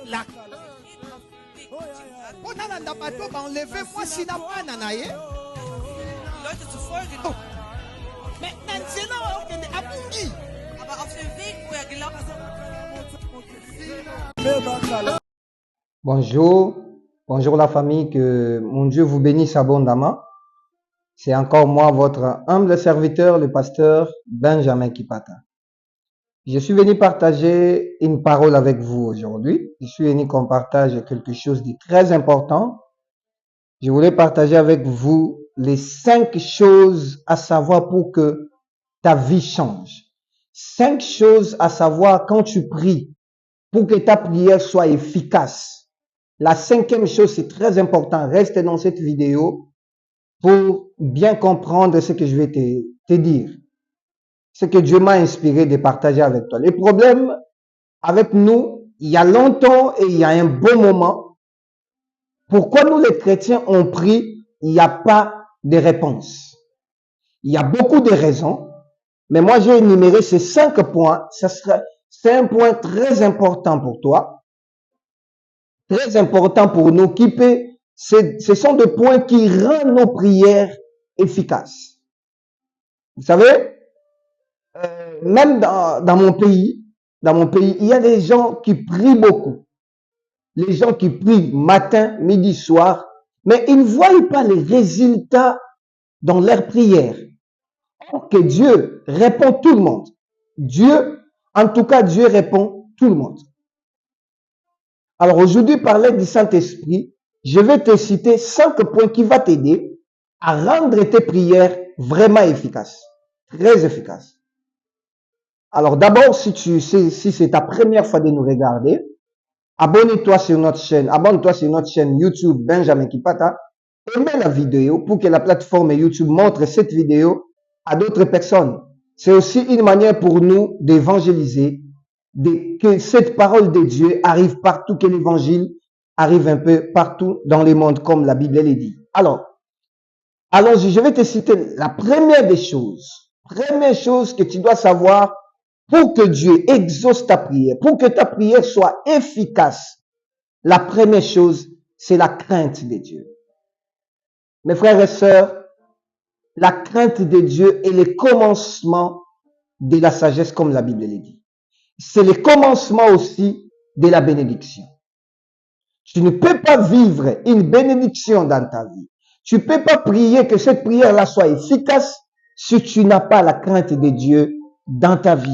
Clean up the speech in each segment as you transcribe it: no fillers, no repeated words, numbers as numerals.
la enlevez-moi si n'a pas nanaye. Leute zu folgen. Mais Nansena okende abungi. Aber auf dem Weg, wo er gelaufen ist. Bonjour, bonjour la famille, que mon Dieu vous bénisse abondamment. C'est encore moi, votre humble serviteur, le pasteur Benjamin Kipata. Je suis venu partager une parole avec vous aujourd'hui. Je suis venu qu'on partage quelque chose de très important. Je voulais partager avec vous les 5 choses à savoir pour que ta vie change. 5 choses à savoir quand tu pries pour que ta prière soit efficace. La 5e chose, c'est très important. Reste dans cette vidéo pour bien comprendre ce que je vais te dire. Ce que Dieu m'a inspiré de partager avec toi. Le problème avec nous, il y a longtemps et il y a un bon moment. Pourquoi nous les chrétiens on prie, il n'y a pas de réponse. Il y a beaucoup de raisons, mais moi j'ai énuméré ces 5 points. C'est un point très important pour toi, très important pour nous, ce sont des points qui rendent nos prières efficaces. Vous savez, même dans mon pays, il y a des gens qui prient beaucoup. Les gens qui prient matin, midi, soir, mais ils ne voient pas les résultats dans leur prière. Or que Dieu répond tout le monde. Dieu répond tout le monde. Alors aujourd'hui, parler du Saint-Esprit, je vais te citer 5 points qui vont t'aider à rendre tes prières vraiment efficaces. Très efficaces. Alors d'abord, si c'est ta première fois de nous regarder, abonne-toi sur notre chaîne YouTube Benjamin Kipata, aimez la vidéo pour que la plateforme YouTube montre cette vidéo à d'autres personnes. C'est aussi une manière pour nous d'évangéliser, que cette parole de Dieu arrive partout, que l'évangile arrive un peu partout dans le monde, comme la Bible le dit. Alors, allons-y, je vais te citer la première des choses. Première chose que tu dois savoir pour que Dieu exauce ta prière, pour que ta prière soit efficace. La première chose, c'est la crainte de Dieu. Mes frères et sœurs, la crainte de Dieu est le commencement de la sagesse, comme la Bible le dit. C'est le commencement aussi de la bénédiction. Tu ne peux pas vivre une bénédiction dans ta vie. Tu ne peux pas prier que cette prière-là soit efficace si tu n'as pas la crainte de Dieu dans ta vie.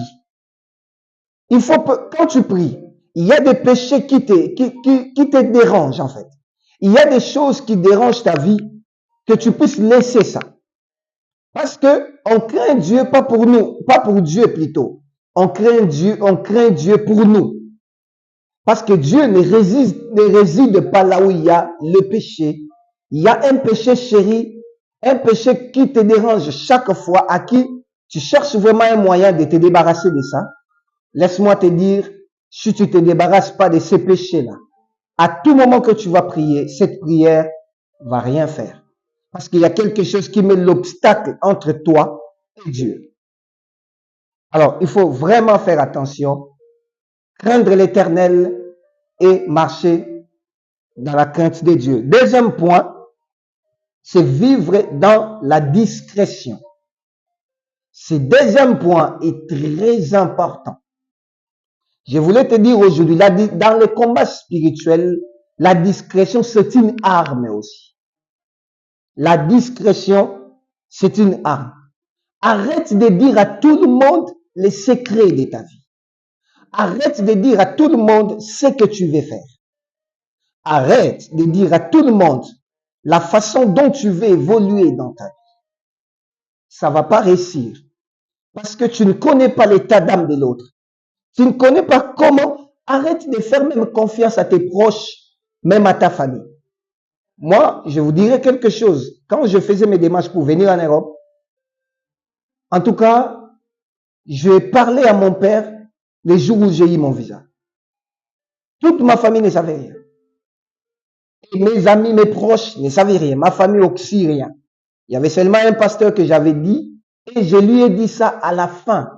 Quand tu pries, il y a des péchés qui te dérangent en fait. Il y a des choses qui dérangent ta vie, que tu puisses laisser ça. Parce que on craint Dieu pas pour nous, pas pour Dieu plutôt. On craint Dieu pour nous. Parce que Dieu ne réside pas là où il y a le péché. Il y a un péché chéri, un péché qui te dérange chaque fois, à qui tu cherches vraiment un moyen de te débarrasser de ça. Laisse-moi te dire, si tu ne te débarrasses pas de ces péchés-là, à tout moment que tu vas prier, cette prière va rien faire. Parce qu'il y a quelque chose qui met l'obstacle entre toi et Dieu. Alors, il faut vraiment faire attention, craindre l'Éternel et marcher dans la crainte de Dieu. Deuxième point, c'est vivre dans la discrétion. Ce deuxième point est très important. Je voulais te dire aujourd'hui, dans le combat spirituel, la discrétion, c'est une arme aussi. La discrétion, c'est une arme. Arrête de dire à tout le monde les secrets de ta vie. Arrête de dire à tout le monde ce que tu veux faire. Arrête de dire à tout le monde la façon dont tu veux évoluer dans ta vie. Ça va pas réussir. Parce que tu ne connais pas l'état d'âme de l'autre. Tu ne connais pas comment. Arrête de faire même confiance à tes proches, même à ta famille. Moi, je vous dirais quelque chose. Quand je faisais mes démarches pour venir en Europe, en tout cas, je parlais à mon père les jours où j'ai eu mon visa. Toute ma famille ne savait rien. Et mes amis, mes proches ne savaient rien. Ma famille aussi, rien. Il y avait seulement un pasteur que j'avais dit, et je lui ai dit ça à la fin.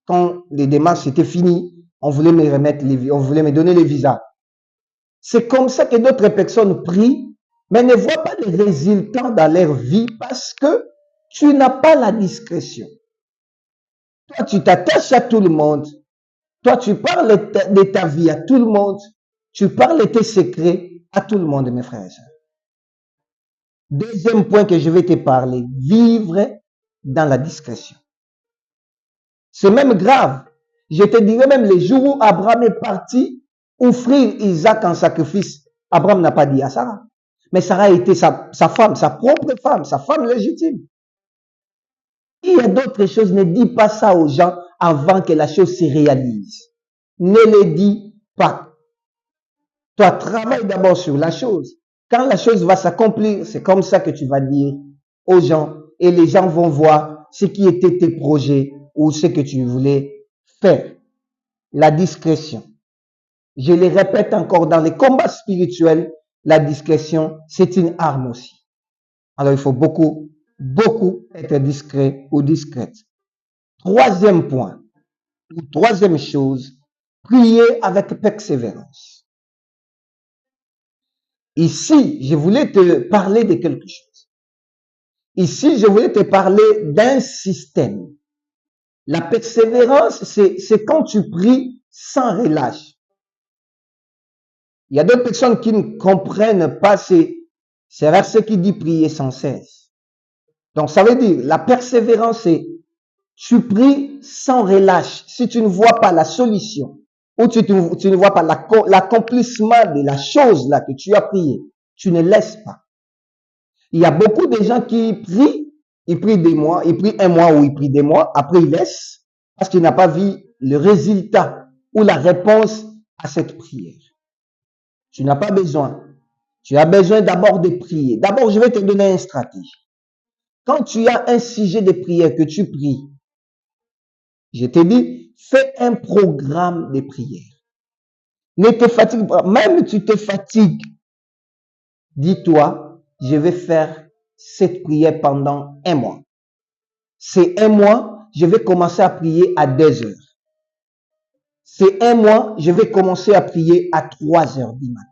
Quand les démarches étaient finies, on voulait me donner les visas. C'est comme ça que d'autres personnes prient, mais ne voient pas les résultats dans leur vie parce que tu n'as pas la discrétion. Toi, tu t'attaches à tout le monde. Toi, tu parles de ta vie à tout le monde. Tu parles de tes secrets à tout le monde, mes frères et sœurs. Deuxième point que je vais te parler, vivre dans la discrétion. C'est même grave. Je te dirais même les jours où Abraham est parti offrir Isaac en sacrifice, Abraham n'a pas dit à Sarah. Mais Sarah était sa femme, sa propre femme, sa femme légitime. Il y a d'autres choses, ne dis pas ça aux gens avant que la chose se réalise. Ne le dis pas. Toi, travaille d'abord sur la chose. Quand la chose va s'accomplir, c'est comme ça que tu vas dire aux gens et les gens vont voir ce qui était tes projets ou ce que tu voulais faire. La discrétion. Je le répète encore, dans les combats spirituels, la discrétion, c'est une arme aussi. Alors, il faut beaucoup être discret ou discrète. Troisième point, ou troisième chose, prier avec persévérance. Ici, je voulais te parler de quelque chose. Ici, je voulais te parler d'un système. La persévérance, c'est quand tu pries sans relâche. Il y a d'autres personnes qui ne comprennent pas ces versets qui dit prier sans cesse. Donc, ça veut dire, la persévérance, c'est tu pries sans relâche. Si tu ne vois pas la solution, ou tu ne vois pas l'accomplissement de la chose là que tu as prié, tu ne laisses pas. Il y a beaucoup de gens qui prient, ils prient des mois, ils prient un mois ou ils prient des mois, après ils laissent, parce qu'ils n'ont pas vu le résultat ou la réponse à cette prière. Tu n'as pas besoin. Tu as besoin d'abord de prier. D'abord, je vais te donner une stratégie. Quand tu as un sujet de prière que tu pries, je te dis, fais un programme de prière. Ne te fatigue pas. Même tu te fatigues. Dis-toi, je vais faire cette prière pendant un mois. C'est un mois, je vais commencer à prier à 2 heures. C'est un mois, je vais commencer à prier à 3 heures du matin.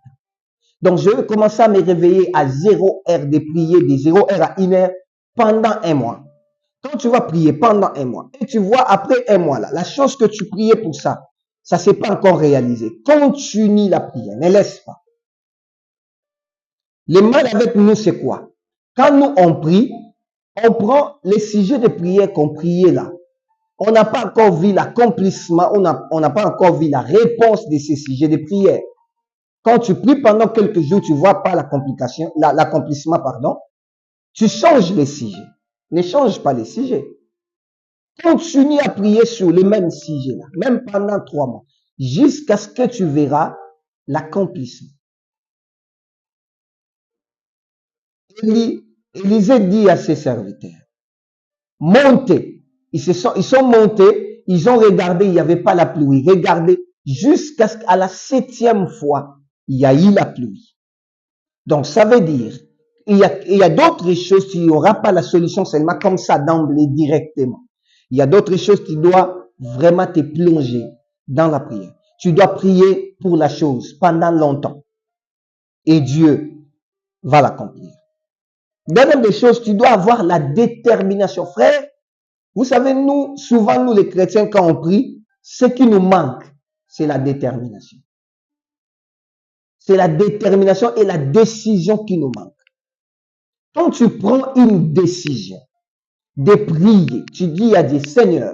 Donc, je vais commencer à me réveiller à 0 heure de prier, de 0 heure à 1 heure pendant un mois. Quand tu vas prier pendant un mois, et tu vois après un mois là, la chose que tu priais pour ça, ça ne s'est pas encore réalisé. Continue la prière, ne laisse pas. Le mal avec nous, c'est quoi? Quand nous on prie, on prend les sujets de prière qu'on priait là. On n'a pas encore vu l'accomplissement, on n'a pas encore vu la réponse de ces sujets de prière. Quand tu pries pendant quelques jours, tu vois pas l'accomplissement, tu changes les sujets. Ne change pas les sujets. Continue à prier sur les mêmes sujets là, même pendant 3 mois, jusqu'à ce que tu verras l'accomplissement. Élisée dit à ses serviteurs, montez. Ils sont montés, ils ont regardé, il n'y avait pas la pluie. Regardez, jusqu'à ce qu'à la 7e fois, il y a eu la pluie. Donc, ça veut dire, il y a d'autres choses, tu n'auras pas la solution seulement comme ça d'emblée directement. Il y a d'autres choses, tu dois vraiment te plonger dans la prière. Tu dois prier pour la chose pendant longtemps. Et Dieu va l'accomplir. Deuxième des choses, tu dois avoir la détermination. Frère, vous savez, souvent nous les chrétiens, quand on prie, ce qui nous manque, c'est la détermination. C'est la détermination et la décision qui nous manque. Quand tu prends une décision de prier, tu dis à Dieu, Seigneur,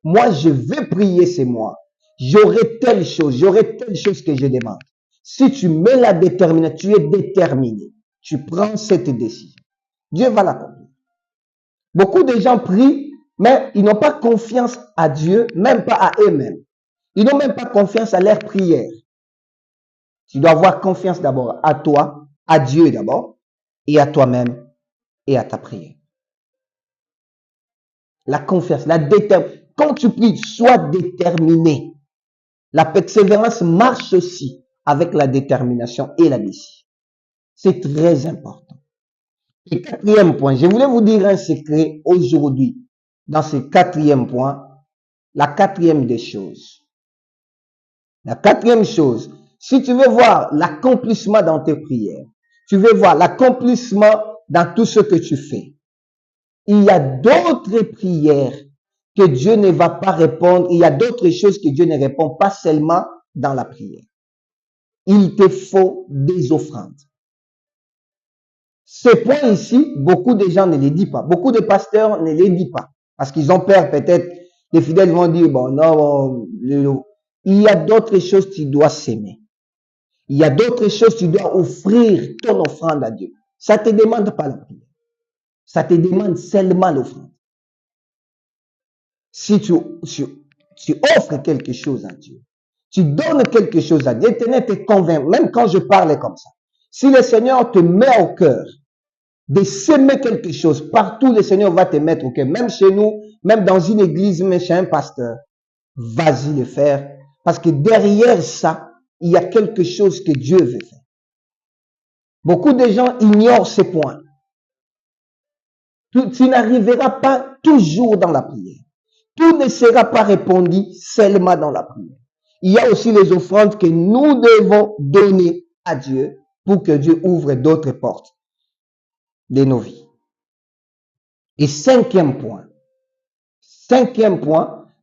moi je vais prier ce mois. J'aurai telle chose que je demande. Si tu mets la détermination, tu es déterminé. Tu prends cette décision. Dieu va l'accomplir. Beaucoup de gens prient, mais ils n'ont pas confiance à Dieu, même pas à eux-mêmes. Ils n'ont même pas confiance à leur prière. Tu dois avoir confiance d'abord à toi, à Dieu d'abord, et à toi-même, et à ta prière. La confiance, la détermination. Quand tu pries, sois déterminé. La persévérance marche aussi avec la détermination et la décision. C'est très important. Et 4e point, je voulais vous dire un secret aujourd'hui. Dans ce 4e point, la 4e des choses. La 4e chose, Si tu veux voir l'accomplissement dans tes prières, tu veux voir l'accomplissement dans tout ce que tu fais, il y a d'autres prières que Dieu ne va pas répondre. Il y a d'autres choses que Dieu ne répond pas seulement dans la prière. Il te faut des offrandes. Ce point ici, beaucoup de gens ne les disent pas. Beaucoup de pasteurs ne les disent pas. Parce qu'ils ont peur, peut-être, les fidèles vont dire, bon, non, il y a d'autres choses que tu dois s'aimer. Il y a d'autres choses que tu dois offrir ton offrande à Dieu. Ça ne te demande pas la prière. Ça te demande seulement l'offrande. Si tu offres quelque chose à Dieu, tu donnes quelque chose à Dieu, l'Éternel te convainc, même quand je parle comme ça. Si le Seigneur te met au cœur de s'aimer quelque chose, partout le Seigneur va te mettre au cœur, même chez nous, même dans une église, même chez un pasteur, vas-y le faire, parce que derrière ça, il y a quelque chose que Dieu veut faire. Beaucoup de gens ignorent ces points. Tu n'arriveras pas toujours dans la prière. Tout ne sera pas répondu seulement dans la prière. Il y a aussi les offrandes que nous devons donner à Dieu pour que Dieu ouvre d'autres portes de nos vies. Et cinquième point,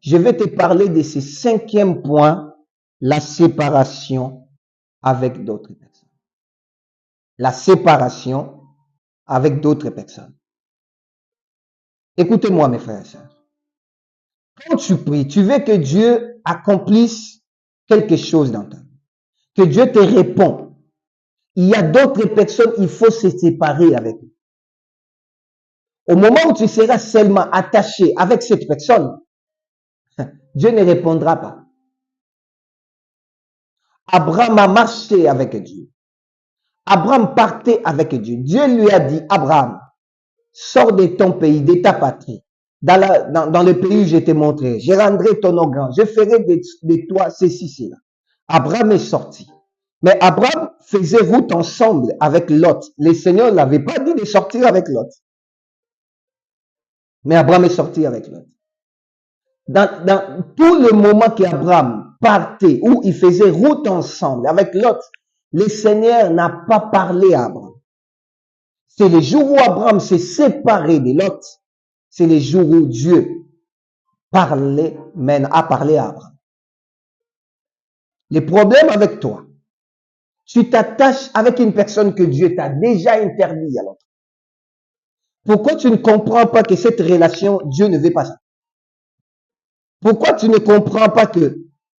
je vais te parler de ce cinquième point, la séparation avec d'autres personnes. La séparation avec d'autres personnes. Écoutez-moi, mes frères et sœurs. Quand tu pries, tu veux que Dieu accomplisse quelque chose dans ta vie, que Dieu te répond. Il y a d'autres personnes, il faut se séparer avec eux. Au moment où tu seras seulement attaché avec cette personne, Dieu ne répondra pas. Abraham a marché avec Dieu. Abraham partait avec Dieu. Dieu lui a dit, Abraham, sors de ton pays, de ta patrie, dans le pays où je t'ai montré. Je rendrai ton nom grand. Je ferai de toi ceci, cela. Abraham est sorti. Mais Abraham faisait route ensemble avec Lot. Le Seigneur ne l'avait pas dit de sortir avec Lot. Mais Abraham est sorti avec Lot. Dans tout le moment qu'Abraham partait, où il faisait route ensemble avec Lot, le Seigneur n'a pas parlé à Abraham. C'est le jour où Abraham s'est séparé de Lot. C'est le jour où Dieu a parlé à Abraham. Le problème avec toi, tu t'attaches avec une personne que Dieu t'a déjà interdit à l'autre. Pourquoi tu ne comprends pas que cette relation, Dieu ne veut pas ça? Pourquoi tu ne comprends pas que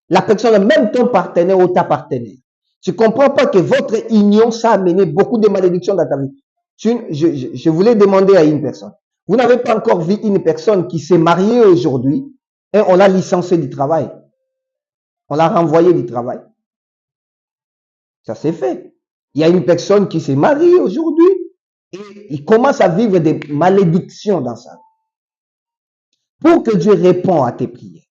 la personne, même ton partenaire ou ta partenaire, tu ne comprends pas que votre union, ça a amené beaucoup de malédictions dans ta vie? Je voulais demander à une personne. Vous n'avez pas encore vu une personne qui s'est mariée aujourd'hui et on l'a licenciée du travail. On l'a renvoyée du travail. Ça s'est fait. Il y a une personne qui s'est mariée aujourd'hui et il commence à vivre des malédictions dans sa vie. Pour que Dieu réponde à tes prières,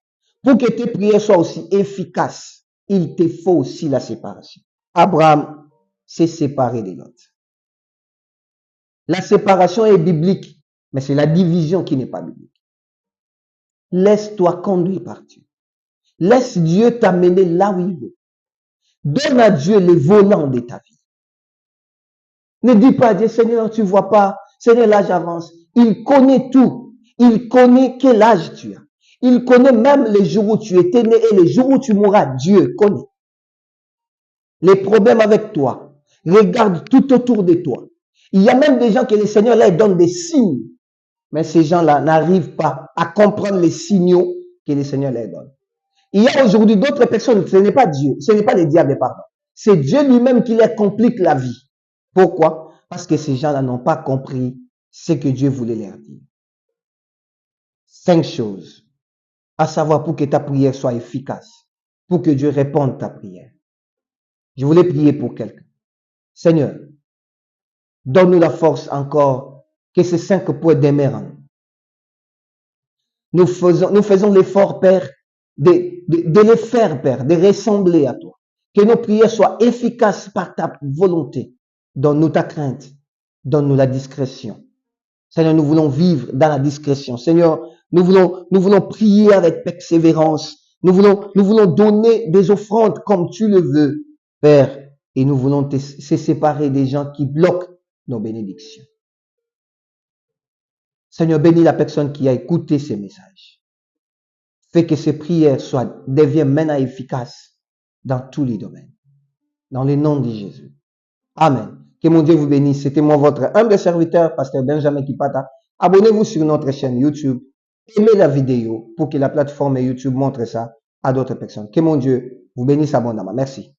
pour que tes prières soient aussi efficaces, il te faut aussi la séparation. Abraham s'est séparé de Lot. La séparation est biblique, mais c'est la division qui n'est pas biblique. Laisse-toi conduire par Dieu. Laisse Dieu t'amener là où il veut. Donne à Dieu les volants de ta vie. Ne dis pas à Dieu, Seigneur, tu vois pas, Seigneur, là j'avance. Il connaît tout. Il connaît quel âge tu as. Il connaît même les jours où tu étais né et les jours où tu mourras. Dieu connaît. Les problèmes avec toi. Regarde tout autour de toi. Il y a même des gens que le Seigneur leur donne des signes. Mais ces gens-là n'arrivent pas à comprendre les signaux que le Seigneur leur donne. Il y a aujourd'hui d'autres personnes, ce n'est pas Dieu, ce n'est pas le diable, pardon. C'est Dieu lui-même qui leur complique la vie. Pourquoi? Parce que ces gens-là n'ont pas compris ce que Dieu voulait leur dire. 5 choses à savoir pour que ta prière soit efficace, pour que Dieu réponde à ta prière. Je voulais prier pour quelqu'un. Seigneur, donne-nous la force encore que ces 5 points demeurent en nous. Nous faisons l'effort, Père, de les faire, Père, de ressembler à toi. Que nos prières soient efficaces par ta volonté. Donne-nous ta crainte. Donne-nous la discrétion. Seigneur, nous voulons vivre dans la discrétion. Seigneur, nous voulons prier avec persévérance. Nous voulons donner des offrandes comme tu le veux. Père, et nous voulons se séparer des gens qui bloquent nos bénédictions. Seigneur, bénis la personne qui a écouté ces messages. Fais que ces prières deviennent maintenant efficaces dans tous les domaines. Dans le nom de Jésus. Amen. Que mon Dieu vous bénisse. C'était moi, votre humble serviteur, Pasteur Benjamin Kipata. Abonnez-vous sur notre chaîne YouTube. Aimez la vidéo pour que la plateforme YouTube montre ça à d'autres personnes. Que mon Dieu vous bénisse abondamment. Merci.